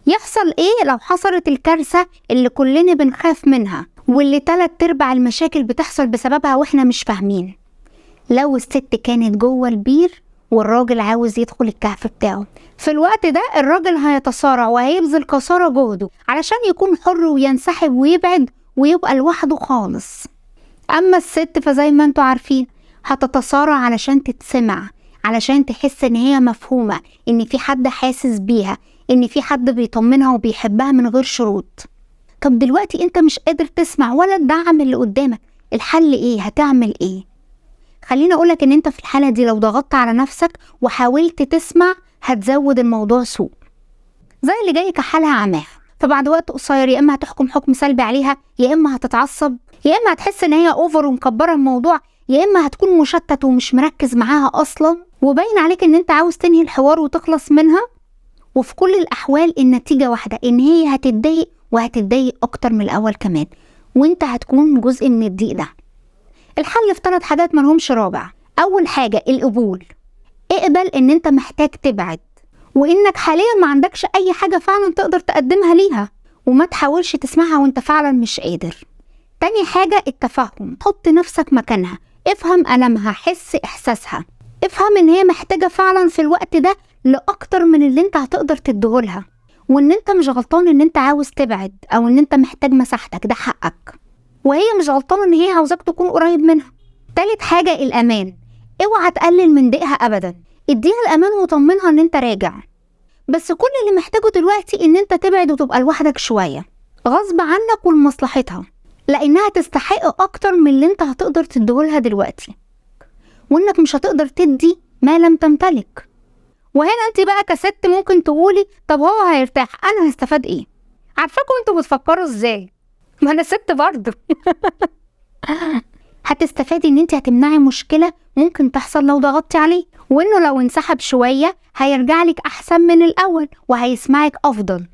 يحصل ايه لو حصلت الكارثة اللي كلنا بنخاف منها واللي 3/4 المشاكل بتحصل بسببها واحنا مش فاهمين؟ لو الست كانت جوه البير والراجل عاوز يدخل الكهف بتاعه، في الوقت ده الراجل هيتصارع وهيبذل قصارى جهده علشان يكون حر وينسحب ويبعد ويبقى لوحده خالص. اما الست فزي ما انتوا عارفين هتتصارع علشان تتسمع، علشان تحس ان هي مفهومة، ان في حد حاسس بيها، ان في حد بيطمنها وبيحبها من غير شروط. طب دلوقتي انت مش قادر تسمع ولا تدعم اللي قدامك، الحل ايه؟ هتعمل ايه؟ خليني اقولك ان انت في الحالة دي لو ضغطت على نفسك وحاولت تسمع هتزود الموضوع سوء، زي اللي جاي كحالها عماها. فبعد وقت قصير يا اما هتحكم حكم سلبي عليها، يا اما هتتعصب، يا اما هتحس ان هي اوفر ومكبره الموضوع، يا اما هتكون مشتت ومش مركز معاها اصلا وباين عليك ان انت عاوز تنهي الحوار وتخلص منها. وفي كل الاحوال النتيجه واحده، ان هي هتتضايق وهتتضايق اكتر من الاول كمان، وانت هتكون جزء من الضيق ده. الحل في 3 حاجات ملهمش رابع. اول حاجه القبول. اقبل ان انت محتاج تبعد، وانك حاليا ما عندكش اي حاجه فعلا تقدر تقدمها ليها، وما تحاولش تسمعها وانت فعلا مش قادر. تاني حاجه التفهم. حط نفسك مكانها، افهم ألمها، حس احساسها، افهم ان هي محتاجه فعلا في الوقت ده لاكتر من اللي انت هتقدر تديهولها، وان انت مش غلطان ان انت عاوز تبعد او ان انت محتاج مساحتك، ده حقك، وهي مش غلطانه ان هي عاوزاك تكون قريب منها. تالت حاجه الامان. اوعى تقلل من ضيقها ابدا، اديها الامان وطمنها ان انت راجع، بس كل اللي محتاجه دلوقتي ان انت تبعد وتبقى لوحدك شويه غصب عنك ولمصلحتها، لانها تستحق اكتر من اللي انت هتقدر تديهولها دلوقتي، وانك مش هتقدر تدي ما لم تمتلك. وهنا انت بقى كست ممكن تقولي طب هو هيرتاح، انا هستفاد ايه؟ عارفاكم انتوا بتفكروا ازاي، ما انا ست برضه. هتستفادي ان انت هتمنعي مشكله ممكن تحصل لو ضغطتي عليه، وانه لو انسحب شويه هيرجع لك احسن من الاول وهيسمعك افضل.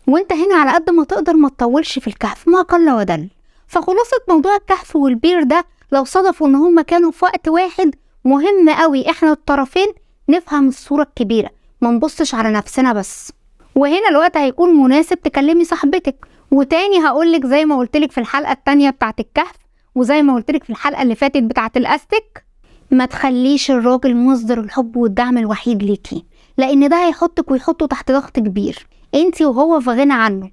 وانت هنا على قد ما تقدر ما تطولش في الكهف، ما قل ودل. فخلاصه موضوع الكهف والبير ده لو صدفوا ان هما كانوا في وقت واحد، مهم قوي احنا الطرفين نفهم الصوره الكبيره، ما نبصش على نفسنا بس. وهنا الوقت هيكون مناسب تكلمي صاحبتك. وتاني هقولك زي ما قلتلك في الحلقه التانيه بتاعت الكهف، وزي ما قلتلك في الحلقه اللي فاتت بتاعت الاستك، ما تخليش الراجل مصدر الحب والدعم الوحيد ليكي، لان ده هيحطك ويحطه تحت ضغط كبير، انتي وهو في غنى عنه.